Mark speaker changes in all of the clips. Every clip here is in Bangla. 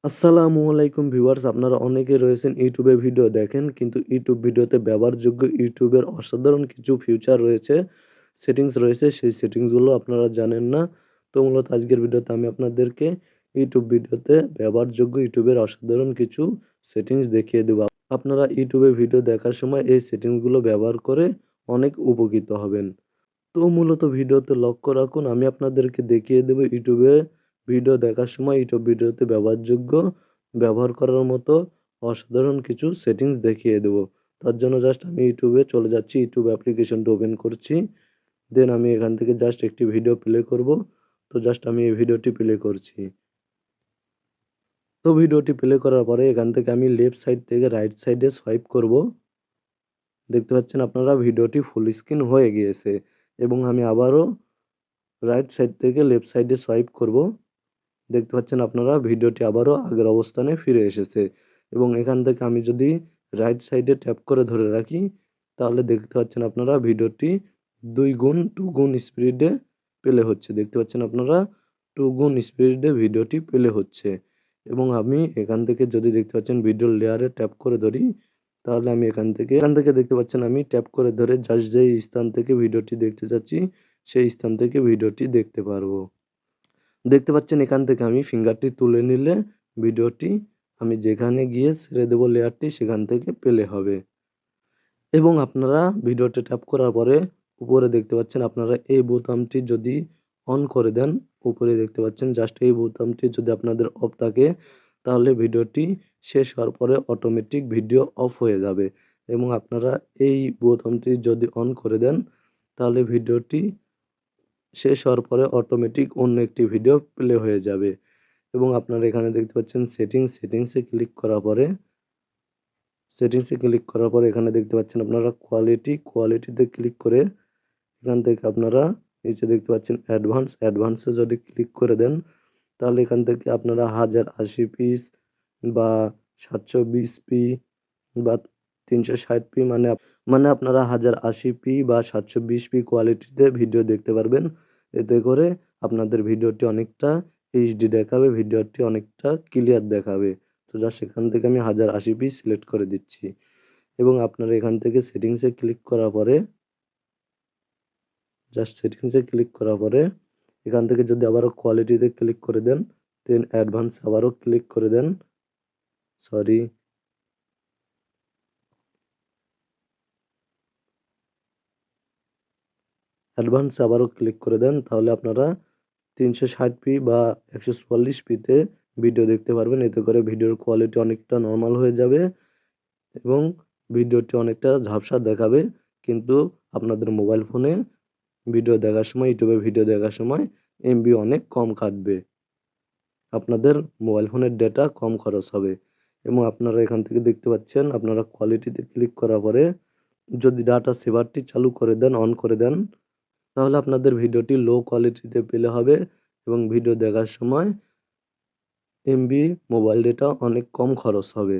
Speaker 1: আসসালামু আলাইকুম ভিউয়ার্স, আপনারা অনেকে রয়েছেন ইউটিউবে ভিডিও দেখেন কিন্তু ইউটিউব ভিডিওতে ব্যবহারযোগ্য ইউটিউবের অসাধারণ কিছু ফিচার রয়েছে, সেটিংস রয়েছে, সেই সেটিংসগুলো আপনারা জানেন না। তো মূলত আজকের ভিডিওতে আমি আপনাদেরকে ইউটিউব ভিডিওতে ব্যবহারযোগ্য ইউটিউবের অসাধারণ কিছু সেটিংস দেখিয়ে দেব। আপনারা ইউটিউবে ভিডিও দেখার সময় এই সেটিংসগুলো ব্যবহার করে অনেক উপকৃত হবেন। তো মূলত ভিডিওতে লক্ষ্য রাখুন, আমি আপনাদেরকে দেখিয়ে দেব ইউটিউবে ভিডিও দেখার সময় ইউটিউব ভিডিওতে ব্যবহার করার মতো অসাধারণ কিছু সেটিংস দেখিয়ে দেব। তার জন্য জাস্ট আমি ইউটিউবে চলে যাচ্ছি, ইউটিউব অ্যাপ্লিকেশনটা ওপেন করছি। দেন আমি এখান থেকে জাস্ট একটি ভিডিও প্লে করব। তো জাস্ট আমি এই ভিডিওটি প্লে করছি। তো ভিডিওটি প্লে করার পরে এখান থেকে আমি লেফট সাইড থেকে রাইট সাইডে সোয়াইপ করব। দেখতে পাচ্ছেন আপনারা ভিডিওটি ফুল স্ক্রিন হয়ে গিয়েছে এবং আমি আবারও রাইট সাইড থেকে লেফট সাইডে সোয়াইপ করব। দেখতে পাচ্ছেন আপনারা ভিডিওটি আবারও আগের অবস্থানে ফিরে এসেছে এবং এখান থেকে আমি যদি রাইট সাইডে ট্যাপ করে ধরে রাখি তাহলে দেখতে পাচ্ছেন আপনারা ভিডিওটি 2 গুণ স্পিডে প্লে হচ্ছে। দেখতে পাচ্ছেন আপনারা 2 গুণ স্পিডে ভিডিওটি প্লে হচ্ছে এবং আমি এখান থেকে যদি দেখতে পাচ্ছেন ভিডিওর লেয়ারে ট্যাপ করে ধরি তাহলে আমি এখান থেকে দেখতে পাচ্ছেন আমি ট্যাপ করে ধরে জাস্ট যেই স্থান থেকে ভিডিওটি দেখতে চাচ্ছি সেই স্থান থেকে ভিডিওটি দেখতে পারবো। দেখতে পাচ্ছেন এখান থেকে আমি ফিঙ্গারটি তুলে নিলে ভিডিওটি আমি যেখানে গিয়ে ছেড়ে দেবো লেয়ারটি সেখান থেকে প্লে হবে এবং আপনারা ভিডিওতে ট্যাপ করার পরে উপরে দেখতে পাচ্ছেন আপনারা এই বোতামটি যদি অন করে দেন, উপরে দেখতে পাচ্ছেন জাস্ট এই বোতামটি যদি আপনাদের অফ থাকে তাহলে ভিডিওটি শেষ হওয়ার পরে অটোমেটিক ভিডিও অফ হয়ে যাবে এবং আপনারা এই বোতামটি যদি অন করে দেন তাহলে ভিডিওটি শেষ হওয়ার পরে অটোমেটিক অন্য একটি ভিডিও প্লে হয়ে যাবে এবং আপনারা এখানে দেখতে পাচ্ছেন সেটিংসে ক্লিক করার পরে এখানে দেখতে পাচ্ছেন আপনারা কোয়ালিটিতে ক্লিক করে এখান থেকে আপনারা নিচে দেখতে পাচ্ছেন অ্যাডভান্সে যদি ক্লিক করে দেন তাহলে এখান থেকে আপনারা 1080p বা 720p বা 360p মানে আপনারা 1080p বা 720p কোয়ালিটিতে ভিডিও দেখতে পারবেন। এতে করে আপনাদের ভিডিওটি অনেকটা এইচডি দেখাবে, ভিডিওটি অনেকটা ক্লিয়ার দেখাবে। তো জাস্ট এখান থেকে আমি 1080p সিলেক্ট করে দিচ্ছি এবং আপনারা এখান থেকে সেটিংসে ক্লিক করার পরে এখান থেকে যদি আবারও কোয়ালিটিতে ক্লিক করে দেন, দেন অ্যাডভান্স আবারও ক্লিক করে দেন। সরি অ্যাডভান্সে আবারও ক্লিক করে দেন তাহলে আপনারা 360p বা 144p তে ভিডিও দেখতে পারবেন। এতে করে ভিডিওর কোয়ালিটি অনেকটা নরমাল হয়ে যাবে এবং ভিডিওটি অনেকটা ঝাপসা দেখাবে। কিন্তু আপনাদের মোবাইল ফোনে ইউটিউবে ভিডিও দেখার সময় এমবি অনেক কম কাটবে। আপনাদের মোবাইল ফোনের ডেটা কম খরচ হবে এবং আপনারা এখান থেকে দেখতে পাচ্ছেন আপনারা কোয়ালিটিতে ক্লিক করার পরে যদি ডাটা সেভারটি চালু করে দেন, অন করে দেন তাহলে আপনাদের ভিডিওটি লো কোয়ালিটিতে পেলে হবে এবং ভিডিও দেখার সময় এমবি মোবাইল ডেটা অনেক কম খরচ হবে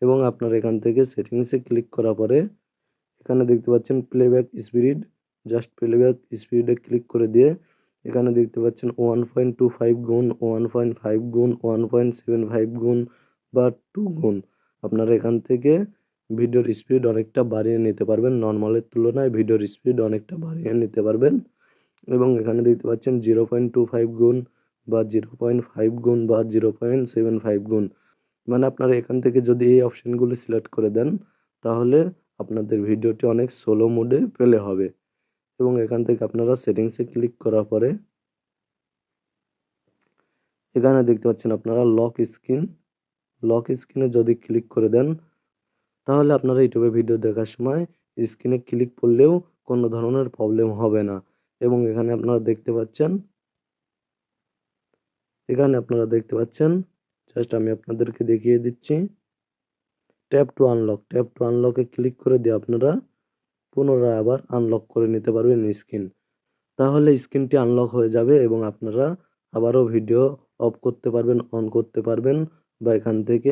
Speaker 1: এবং আপনারা এখান থেকে সেটিংসে ক্লিক করার পরে এখানে দেখতে পাচ্ছেন প্লেব্যাক স্পিড, জাস্ট প্লেব্যাক স্পিডে ক্লিক করে দিয়ে এখানে দেখতে পাচ্ছেন 1.25 গুণ, 1.5 গুণ, 1.75 গুণ বা 2 গুণ। আপনারা এখান থেকে ভিডিওর স্পিড অনেকটা বাড়িয়ে নিতে পারবেন, নর্মালের তুলনায় ভিডিওর স্পিড অনেকটা বাড়িয়ে নিতে পারবেন এবং এখানে দেখতে পাচ্ছেন 0.25 গুণ বা 0.5 গুণ বা 0.75 গুণ। মানে আপনারা এখান থেকে যদি এই অপশনগুলি সিলেক্ট করে দেন তাহলে আপনাদের ভিডিওটি অনেক স্লো মোডে প্লে হবে এবং এখান থেকে আপনারা সেটিংসে ক্লিক করার পরে এখানে দেখতে পাচ্ছেন আপনারা লক স্ক্রিনে যদি ক্লিক করে দেন তাহলে আপনারা ইউটিউবে ভিডিও দেখার সময় স্ক্রিনে ক্লিক করলেও কোনো ধরনের প্রবলেম হবে না এবং এখানে আপনারা দেখতে পাচ্ছেন জাস্ট আমি আপনাদেরকে দেখিয়ে দিচ্ছি ট্যাপ টু আনলকে ক্লিক করে দিয়ে আপনারা পুনরায় আবার আনলক করে নিতে পারবেন স্ক্রিন। তাহলে স্ক্রিনটি আনলক হয়ে যাবে এবং আপনারা আবারও ভিডিও অফ করতে পারবেন, অন করতে পারবেন বা এখান থেকে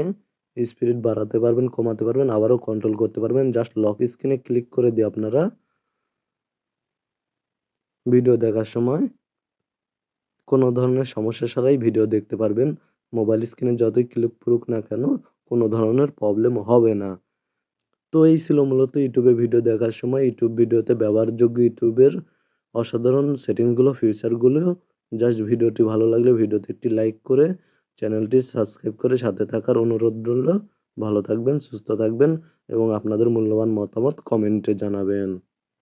Speaker 1: স্পিড বাড়াতে পারবেন, কমাতে পারবেন, আবারও কন্ট্রোল করতে পারবেন। জাস্ট লক স্ক্রিনে ক্লিক করে দিয়ে আপনারা ভিডিও দেখার সময় কোনো ধরনের সমস্যা ছাড়াই ভিডিও দেখতে পারবেন। মোবাইল স্ক্রিনে যতই ক্লিক পড়ুক না কেন কোনো ধরনের প্রবলেম হবে না। তো এই ছিল মূলত ইউটিউবে ভিডিও দেখার সময় ইউটিউব ভিডিওতে ব্যবহারযোগ্য ইউটিউবের অসাধারণ সেটিংসগুলো, ফিচারগুলো। জাস্ট ভিডিওটি ভালো লাগলে ভিডিওতে একটি লাইক করে চ্যানেলটি সাবস্ক্রাইব করে সাথে থাকার অনুরোধ রইল। ভালো থাকবেন, সুস্থ থাকবেন এবং আপনাদের মূল্যবান মতামত কমেন্টে জানাবেন।